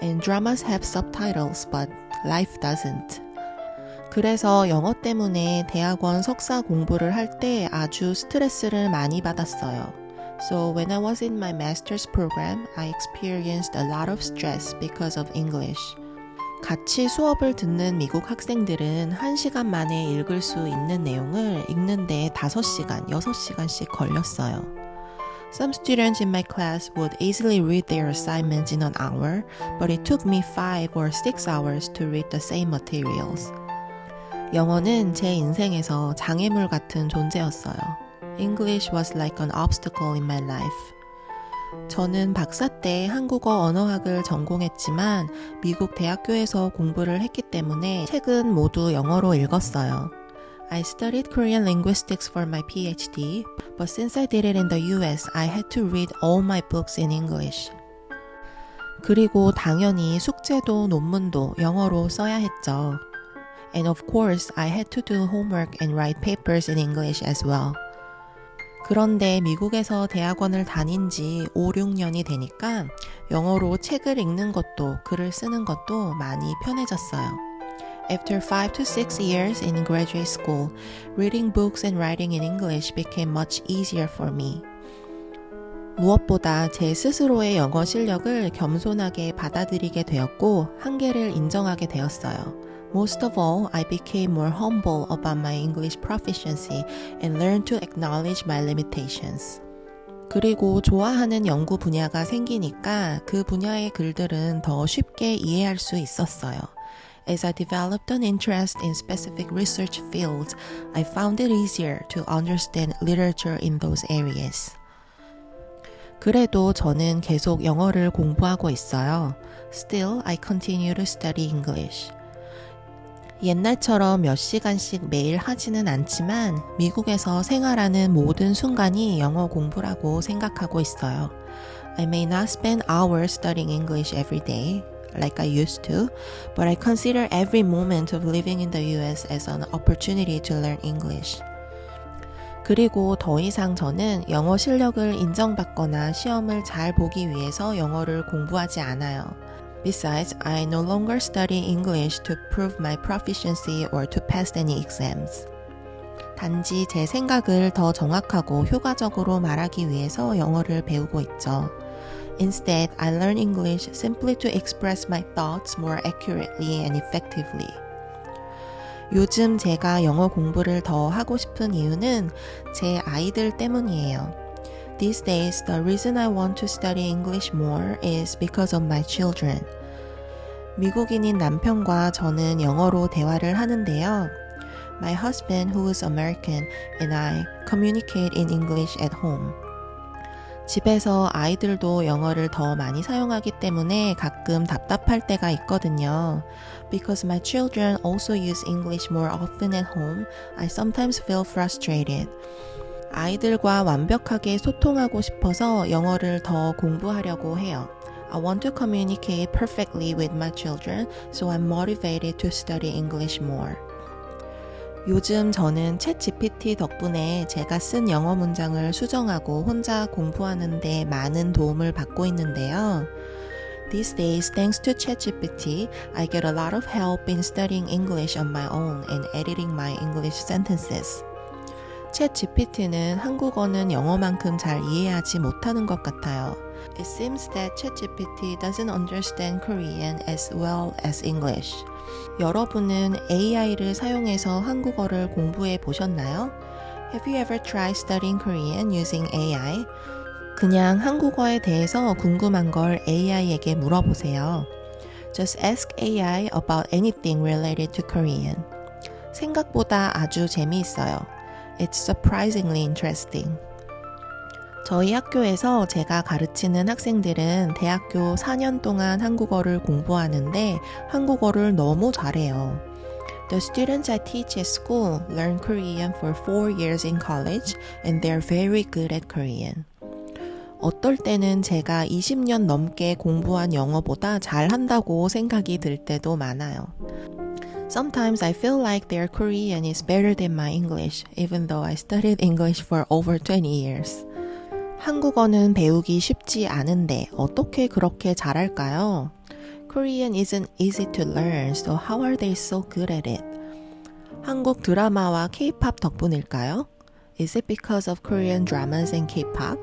Speaker 2: And dramas have subtitles, but life doesn't. 그래서 영어 때문에 대학원 석사 공부를 할 때 아주 스트레스를 많이 받았어요. So when I was in my master's program, I experienced a lot of stress because of English. 같이 수업을 듣는 미국 학생들은 1시간 만에 읽을 수 있는 내용을 읽는데 5시간, 6시간씩 걸렸어요. Some students in my class would easily read their assignments in an hour, but it took me 5 or 6 hours to read the same materials. 영어는 제 인생에서 장애물 같은 존재였어요. English was like an obstacle in my life. 저는 박사 때 한국어 언어학을 전공했지만 미국 대학교에서 공부를 했기 때문에 책은 모두 영어로 읽었어요. I studied Korean linguistics for my PhD, but since I did it in the US, I had to read all my books in English. 그리고 당연히 숙제도 논문도 영어로 써야 했죠. And of course, I had to do homework and write papers in English as well. 그런데 미국에서 대학원을 다닌 지 5, 6년이 되니까 영어로 책을 읽는 것도 글을 쓰는 것도 많이 편해졌어요. After 5 to 6 years in graduate school, reading books and writing in English became much easier for me. 무엇보다 제 스스로의 영어 실력을 겸손하게 받아들이게 되었고 한계를 인정하게 되었어요. Most of all, I became more humble about my English proficiency and learned to acknowledge my limitations. 그리고 좋아하는 연구 분야가 생기니까 그 분야의 글들은 더 쉽게 이해할 수 있었어요. As I developed an interest in specific research fields, I found it easier to understand literature in those areas. 그래도 저는 계속 영어를 공부하고 있어요. Still, I continue to study English. 옛날처럼 몇 시간씩 매일 하지는 않지만 미국에서 생활하는 모든 순간이 영어 공부라고 생각하고 있어요. I may not spend hours studying English every day, like I used to, but I consider every moment of living in the US as an opportunity to learn English. 그리고 더 이상 저는 영어 실력을 인정받거나 시험을 잘 보기 위해서 영어를 공부하지 않아요. Besides, I no longer study English to prove my proficiency or to pass any exams. 단지 제 생각을 더 정확하고 효과적으로 말하기 위해서 영어를 배우고 있죠. Instead, I learn English simply to express my thoughts more accurately and effectively. 요즘 제가 영어 공부를 더 하고 싶은 이유는 제 아이들 때문이에요. These days, the reason I want to study English more is because of my children. 미국인인 남편과 저는 영어로 대화를 하는데요. My husband, who is American, and I communicate in English at home. 집에서 아이들도 영어를 더 많이 사용하기 때문에 가끔 답답할 때가 있거든요. Because my children also use English more often at home, I sometimes feel frustrated. 아이들과 완벽하게 소통하고 싶어서 영어를 더 공부하려고 해요. I want to communicate perfectly with my children, so I'm motivated to study English more. 요즘 저는 챗GPT 덕분에 제가 쓴 영어 문장을 수정하고 혼자 공부하는 데 많은 도움을 받고 있는데요. These days, thanks to ChatGPT, I get a lot of help in studying English on my own and editing my English sentences. 챗GPT는 한국어는 영어만큼 잘 이해하지 못하는 것 같아요. It seems that ChatGPT doesn't understand Korean as well as English. 여러분은 AI를 사용해서 한국어를 공부해 보셨나요? Have you ever tried studying Korean using AI? 그냥 한국어에 대해서 궁금한 걸 AI에게 물어보세요. Just ask AI about anything related to Korean. 생각보다 아주 재미있어요. It's surprisingly interesting. 저희 학교에서 제가 가르치는 학생들은 대학교 4년 동안 한국어를 공부하는데 한국어를 너무 잘해요. The students I teach at school learn Korean for 4 years in college and they're very good at Korean. 어떨 때는 제가 20년 넘게 공부한 영어보다 잘한다고 생각이 들 때도 많아요. Sometimes I feel like their Korean is better than my English, even though I studied English for over 20 years. 한국어는 배우기 쉽지 않은데 어떻게 그렇게 잘할까요? Korean isn't easy to learn, so how are they so good at it? 한국 드라마와 K-pop 덕분일까요? Is it because of Korean dramas and K-pop?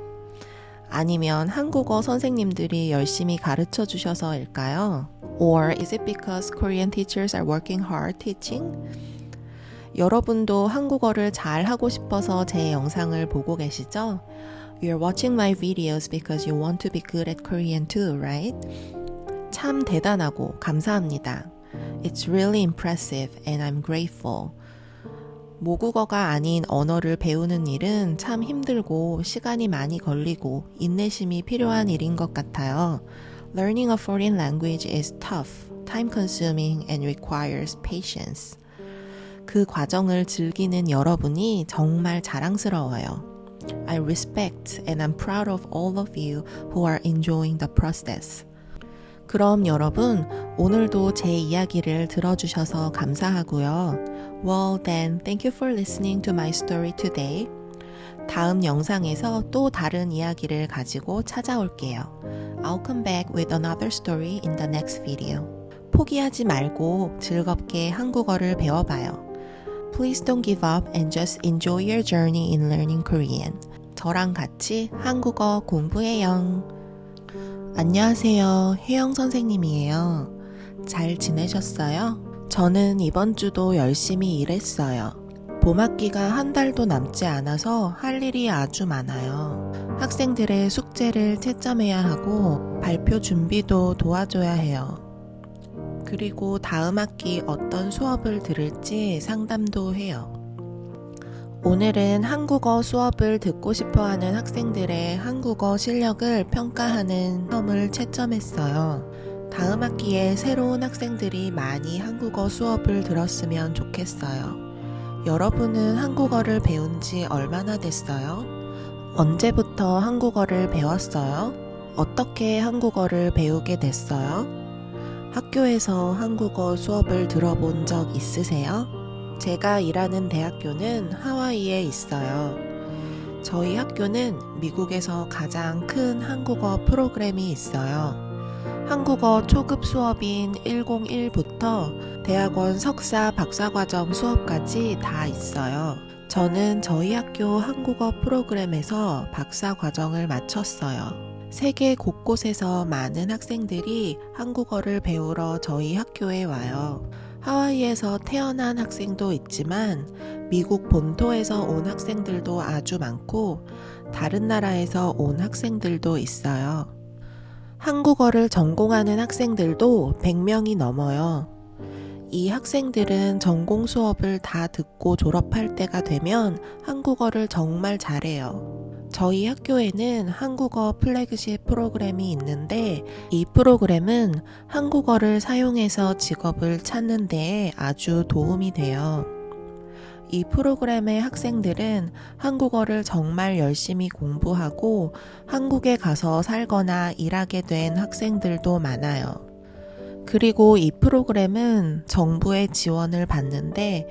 Speaker 2: 아니면 한국어 선생님들이 열심히 가르쳐 주셔서일까요? Or is it because Korean teachers are working hard teaching? 여러분도 한국어를 잘 하고 싶어서 제 영상을 보고 계시죠? You're watching my videos because you want to be good at Korean too, right? 참 대단하고 감사합니다. It's really impressive and I'm grateful. 모국어가 아닌 언어를 배우는 일은 참 힘들고 시간이 많이 걸리고 인내심이 필요한 일인 것 같아요. Learning a foreign language is tough, time-consuming, and requires patience. 그 과정을 즐기는 여러분이 정말 자랑스러워요. I respect and I'm proud of all of you who are enjoying the process. 그럼 여러분, 오늘도 제 이야기를 들어주셔서 감사하고요. Well then, thank you for listening to my story today. 다음 영상에서 또 다른 이야기를 가지고 찾아올게요. I'll come back with another story in the next video. 포기하지 말고 즐겁게 한국어를 배워봐요. Please don't give up and just enjoy your journey in learning Korean. 저랑 같이 한국어 공부해요. 안녕하세요. 혜영 선생님이에요. 잘 지내셨어요? 저는 이번 주도 열심히 일했어요. 봄학기가 한 달도 남지 않아서 할 일이 아주 많아요. 학생들의 숙제를 채점해야 하고 발표 준비도 도와줘야 해요. 그리고 다음 학기 어떤 수업을 들을지 상담도 해요. 오늘은 한국어 수업을 듣고 싶어하는 학생들의 한국어 실력을 평가하는 시험을 채점했어요. 다음 학기에 새로운 학생들이 많이 한국어 수업을 들었으면 좋겠어요. 여러분은 한국어를 배운 지 얼마나 됐어요? 언제부터 한국어를 배웠어요? 어떻게 한국어를 배우게 됐어요? 학교에서 한국어 수업을 들어본 적 있으세요? 제가 일하는 대학교는 하와이에 있어요. 저희 학교는 미국에서 가장 큰 한국어 프로그램이 있어요. 한국어 초급 수업인 101부터 대학원 석사 박사과정 수업까지 다 있어요. 저는 저희 학교 한국어 프로그램에서 박사과정을 마쳤어요. 세계 곳곳에서 많은 학생들이 한국어를 배우러 저희 학교에 와요. 하와이에서 태어난 학생도 있지만 미국 본토에서 온 학생들도 아주 많고 다른 나라에서 온 학생들도 있어요. 한국어를 전공하는 학생들도 100명이 넘어요. 이 학생들은 전공 수업을 다 듣고 졸업할 때가 되면 한국어를 정말 잘해요. 저희 학교에는 한국어 플래그십 프로그램이 있는데 이 프로그램은 한국어를 사용해서 직업을 찾는 데에 아주 도움이 돼요. 이 프로그램의 학생들은 한국어를 정말 열심히 공부하고 한국에 가서 살거나 일하게 된 학생들도 많아요. 그리고 이 프로그램은 정부의 지원을 받는데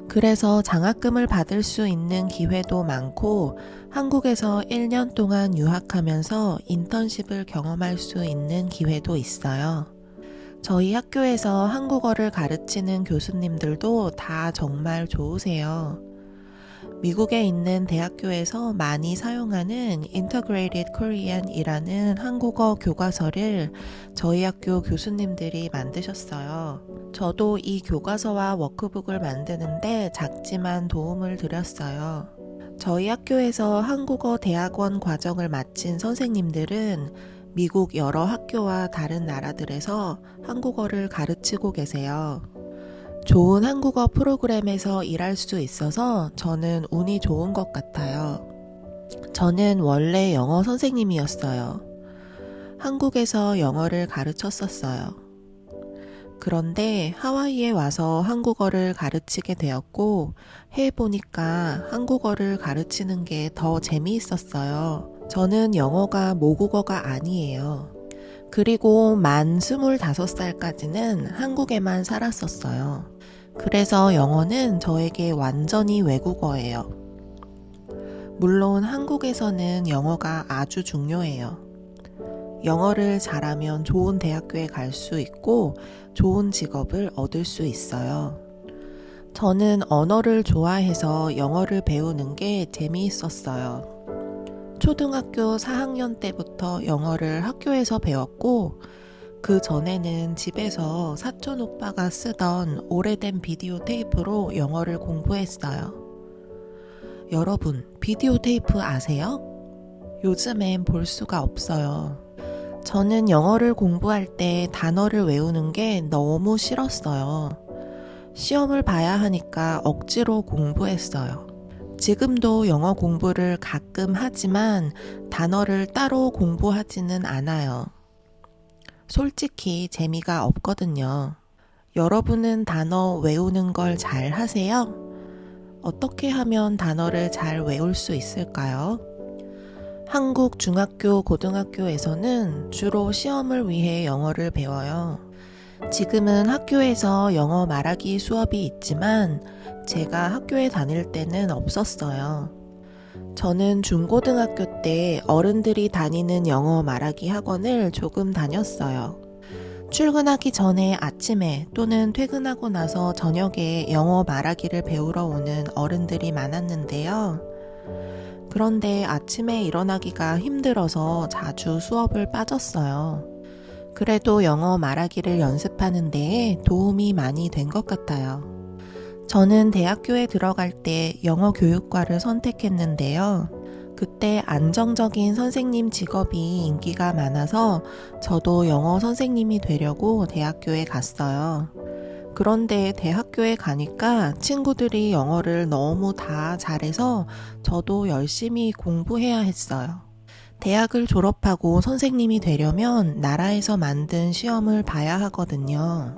Speaker 2: 그래서 장학금을 받을 수 있는 기회도 많고 한국에서 1년 동안 유학하면서 인턴십을 경험할 수 있는 기회도 있어요. 저희 학교에서 한국어를 가르치는 교수님들도 다 정말 좋으세요. 미국에 있는 대학교에서 많이 사용하는 Integrated Korean이라는 한국어 교과서를 저희 학교 교수님들이 만드셨어요. 저도 이 교과서와 워크북을 만드는데 작지만 도움을 드렸어요. 저희 학교에서 한국어 대학원 과정을 마친 선생님들은 미국 여러 학교와 다른 나라들에서 한국어를 가르치고 계세요. 좋은 한국어 프로그램에서 일할 수 있어서 저는 운이 좋은 것 같아요. 저는 원래 영어 선생님이었어요. 한국에서 영어를 가르쳤었어요. 그런데 하와이에 와서 한국어를 가르치게 되었고 해보니까 한국어를 가르치는 게 더 재미있었어요. 저는 영어가 모국어가 아니에요. 그리고 만 25살까지는 한국에만 살았었어요. 그래서 영어는 저에게 완전히 외국어예요. 물론 한국에서는 영어가 아주 중요해요. 영어를 잘하면 좋은 대학교에 갈 수 있고 좋은 직업을 얻을 수 있어요. 저는 언어를 좋아해서 영어를 배우는 게 재미있었어요. 초등학교 4학년 때부터 영어를 학교에서 배웠고 그 전에는 집에서 사촌 오빠가 쓰던 오래된 비디오 테이프로 영어를 공부했어요. 여러분, 비디오 테이프 아세요? 요즘엔 볼 수가 없어요. 저는 영어를 공부할 때 단어를 외우는 게 너무 싫었어요. 시험을 봐야 하니까 억지로 공부했어요. 지금도 영어 공부를 가끔 하지만 단어를 따로 공부하지는 않아요. 솔직히 재미가 없거든요. 여러분은 단어 외우는 걸 잘 하세요? 어떻게 하면 단어를 잘 외울 수 있을까요? 한국 중학교, 고등학교에서는 주로 시험을 위해 영어를 배워요. 지금은 학교에서 영어 말하기 수업이 있지만 제가 학교에 다닐 때는 없었어요. 저는 중고등학교 때 어른들이 다니는 영어 말하기 학원을 조금 다녔어요. 출근하기 전에 아침에 또는 퇴근하고 나서 저녁에 영어 말하기를 배우러 오는 어른들이 많았는데요. 그런데 아침에 일어나기가 힘들어서 자주 수업을 빠졌어요. 그래도 영어 말하기를 연습하는 데에 도움이 많이 된 것 같아요. 저는 대학교에 들어갈 때 영어 교육과를 선택했는데요. 그때 안정적인 선생님 직업이 인기가 많아서 저도 영어 선생님이 되려고 대학교에 갔어요. 그런데 대학교에 가니까 친구들이 영어를 너무 다 잘해서 저도 열심히 공부해야 했어요. 대학을 졸업하고 선생님이 되려면 나라에서 만든 시험을 봐야 하거든요.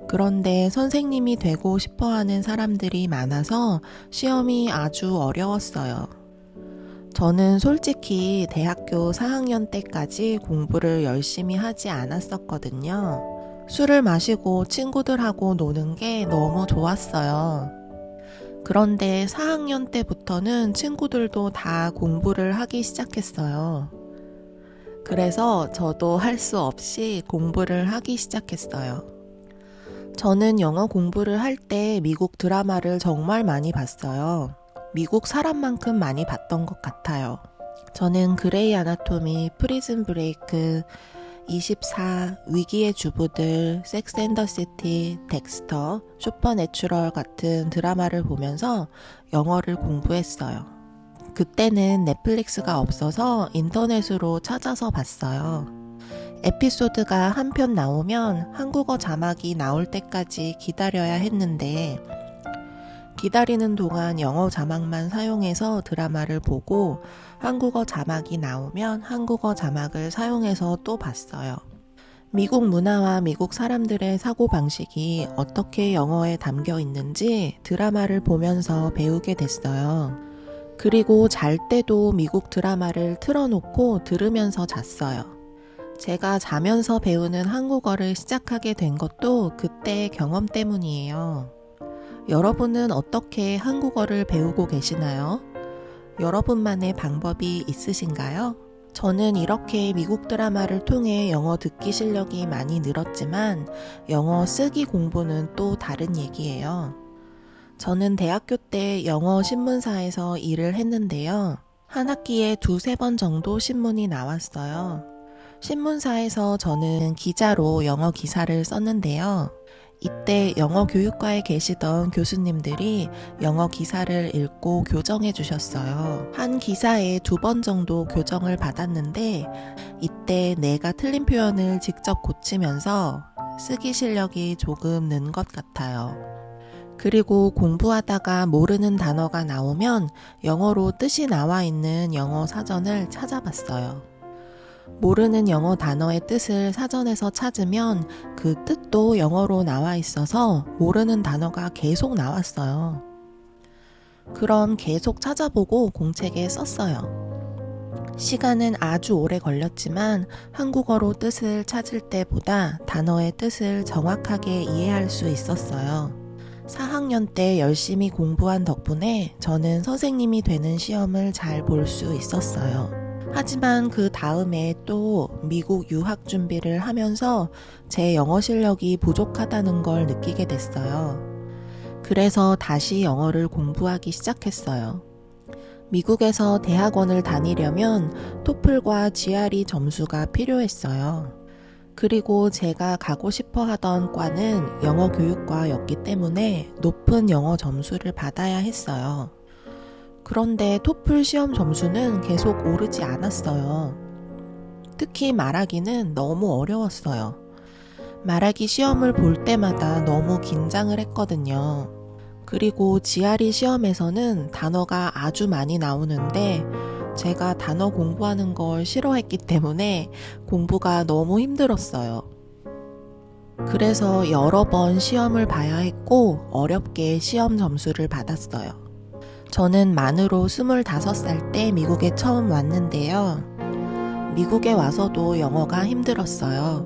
Speaker 2: 그런데 선생님이 되고 싶어 하는 사람들이 많아서 시험이 아주 어려웠어요. 저는 솔직히 대학교 4학년 때까지 공부를 열심히 하지 않았었거든요. 술을 마시고 친구들하고 노는 게 너무 좋았어요. 그런데 4학년 때부터는 친구들도 다 공부를 하기 시작했어요. 그래서 저도 할 수 없이 공부를 하기 시작했어요. 저는 영어 공부를 할 때 미국 드라마를 정말 많이 봤어요. 미국 사람만큼 많이 봤던 것 같아요. 저는 그레이 아나토미, 프리즌 브레이크, 24, 위기의 주부들, 섹스 앤 더 시티, 덱스터, 슈퍼내추럴 같은 드라마를 보면서 영어를 공부했어요. 그때는 넷플릭스가 없어서 인터넷으로 찾아서 봤어요. 에피소드가 한 편 나오면 한국어 자막이 나올 때까지 기다려야 했는데 기다리는 동안 영어 자막만 사용해서 드라마를 보고 한국어 자막이 나오면 한국어 자막을 사용해서 또 봤어요. 미국 문화와 미국 사람들의 사고방식이 어떻게 영어에 담겨 있는지 드라마를 보면서 배우게 됐어요. 그리고 잘 때도 미국 드라마를 틀어놓고 들으면서 잤어요. 제가 자면서 배우는 한국어를 시작하게 된 것도 그때의 경험 때문이에요. 여러분은 어떻게 한국어를 배우고 계시나요? 여러분만의 방법이 있으신가요? 저는 이렇게 미국 드라마를 통해 영어 듣기 실력이 많이 늘었지만 영어 쓰기 공부는 또 다른 얘기예요. 저는 대학교 때 영어 신문사에서 일을 했는데요. 한 학기에 2-3번 정도 신문이 나왔어요. 신문사에서 저는 기자로 영어 기사를 썼는데요. 이때 영어 교육과에 계시던 교수님들이 영어 기사를 읽고 교정해 주셨어요. 한 기사에 2번 정도 교정을 받았는데 이때 내가 틀린 표현을 직접 고치면서 쓰기 실력이 조금 는 것 같아요. 그리고 공부하다가 모르는 단어가 나오면 영어로 뜻이 나와 있는 영어 사전을 찾아봤어요. 모르는 영어 단어의 뜻을 사전에서 찾으면 그 뜻도 영어로 나와 있어서 모르는 단어가 계속 나왔어요. 그럼 계속 찾아보고 공책에 썼어요. 시간은 아주 오래 걸렸지만 한국어로 뜻을 찾을 때보다 단어의 뜻을 정확하게 이해할 수 있었어요. 4학년 때 열심히 공부한 덕분에 저는 선생님이 되는 시험을 잘 볼 수 있었어요. 하지만 그 다음에 또 미국 유학 준비를 하면서 제 영어 실력이 부족하다는 걸 느끼게 됐어요. 그래서 다시 영어를 공부하기 시작했어요. 미국에서 대학원을 다니려면 토플과 GRE 점수가 필요했어요. 그리고 제가 가고 싶어 하던 과는 영어 교육과였기 때문에 높은 영어 점수를 받아야 했어요. 그런데 토플 시험 점수는 계속 오르지 않았어요. 특히 말하기는 너무 어려웠어요. 말하기 시험을 볼 때마다 너무 긴장을 했거든요. 그리고 GRE 시험에서는 단어가 아주 많이 나오는데 제가 단어 공부하는 걸 싫어했기 때문에 공부가 너무 힘들었어요. 그래서 여러 번 시험을 봐야 했고 어렵게 시험 점수를 받았어요. 저는 만으로 25살 때 미국에 처음 왔는데요. 미국에 와서도 영어가 힘들었어요.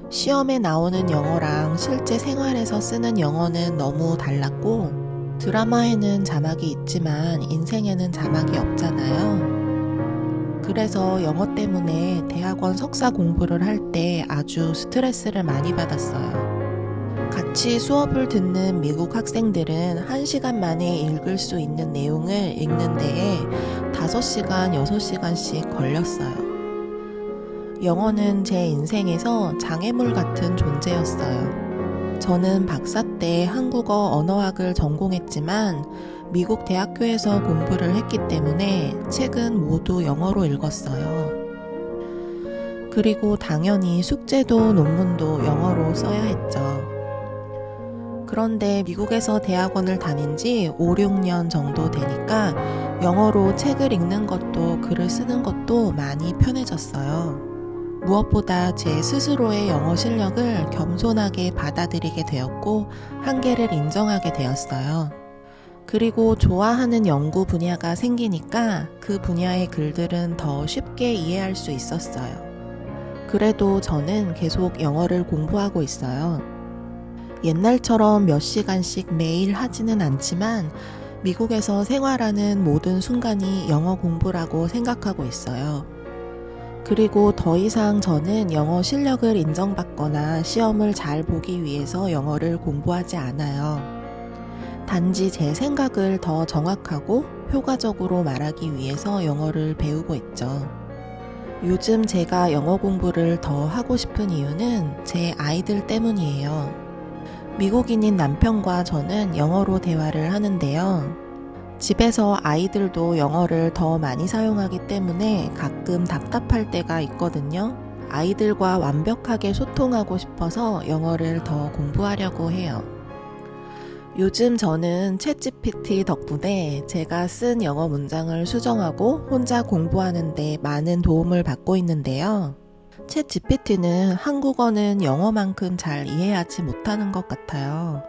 Speaker 2: 시험에 나오는 영어랑 실제 생활에서 쓰는 영어는 너무 달랐고 드라마에는 자막이 있지만 인생에는 자막이 없잖아요. 그래서 영어 때문에 대학원 석사 공부를 할 때 아주 스트레스를 많이 받았어요. 같이 수업을 듣는 미국 학생들은 1시간 만에 읽을 수 있는 내용을 읽는 데에 5시간, 6시간씩 걸렸어요. 영어는 제 인생에서 장애물 같은 존재였어요. 저는 박사 때 한국어 언어학을 전공했지만 미국 대학교에서 공부를 했기 때문에 책은 모두 영어로 읽었어요. 그리고 당연히 숙제도 논문도 영어로 써야 했죠. 그런데 미국에서 대학원을 다닌 지 5, 6년 정도 되니까 영어로 책을 읽는 것도 글을 쓰는 것도 많이 편해졌어요. 무엇보다 제 스스로의 영어 실력을 겸손하게 받아들이게 되었고 한계를 인정하게 되었어요. 그리고 좋아하는 연구 분야가 생기니까 그 분야의 글들은 더 쉽게 이해할 수 있었어요. 그래도 저는 계속 영어를 공부하고 있어요. 옛날처럼 몇 시간씩 매일 하지는 않지만 미국에서 생활하는 모든 순간이 영어 공부라고 생각하고 있어요. 그리고 더 이상 저는 영어 실력을 인정받거나 시험을 잘 보기 위해서 영어를 공부하지 않아요. 단지 제 생각을 더 정확하고 효과적으로 말하기 위해서 영어를 배우고 있죠. 요즘 제가 영어 공부를 더 하고 싶은 이유는 제 아이들 때문이에요. 미국인인 남편과 저는 영어로 대화를 하는데요. 집에서 아이들도 영어를 더 많이 사용하기 때문에 가끔 답답할 때가 있거든요. 아이들과 완벽하게 소통하고 싶어서 영어를 더 공부하려고 해요. 요즘 저는 챗GPT 덕분에 제가 쓴 영어 문장을 수정하고 혼자 공부하는데 많은 도움을 받고 있는데요. 챗GPT는 한국어는 영어만큼 잘 이해하지 못하는 것 같아요.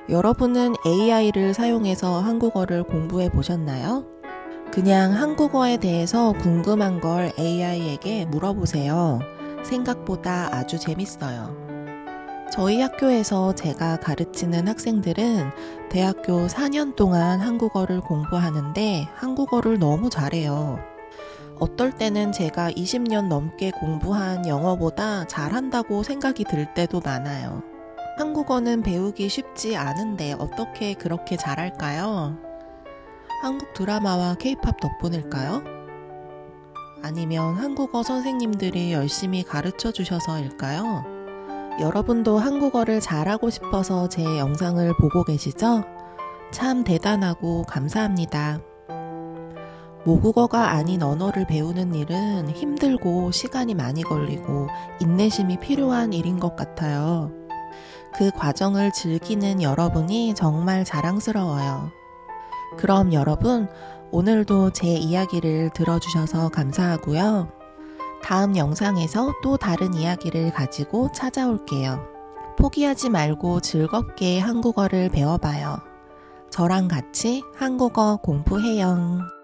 Speaker 2: 여러분은 AI를 사용해서 한국어를 공부해 보셨나요? 그냥 한국어에 대해서 궁금한 걸 AI에게 물어보세요. 생각보다 아주 재밌어요. 저희 학교에서 제가 가르치는 학생들은 대학교 4년 동안 한국어를 공부하는데 한국어를 너무 잘해요. 어떨 때는 제가 20년 넘게 공부한 영어보다 잘한다고 생각이 들 때도 많아요. 한국어는 배우기 쉽지 않은데 어떻게 그렇게 잘할까요? 한국 드라마와 K-팝 덕분일까요? 아니면 한국어 선생님들이 열심히 가르쳐 주셔서일까요? 여러분도 한국어를 잘하고 싶어서 제 영상을 보고 계시죠? 참 대단하고 감사합니다. 모국어가 아닌 언어를 배우는 일은 힘들고 시간이 많이 걸리고 인내심이 필요한 일인 것 같아요. 그 과정을 즐기는 여러분이 정말 자랑스러워요. 그럼 여러분, 오늘도 제 이야기를 들어주셔서 감사하고요. 다음 영상에서 또 다른 이야기를 가지고 찾아올게요. 포기하지 말고 즐겁게 한국어를 배워봐요. 저랑 같이 한국어 공부해요.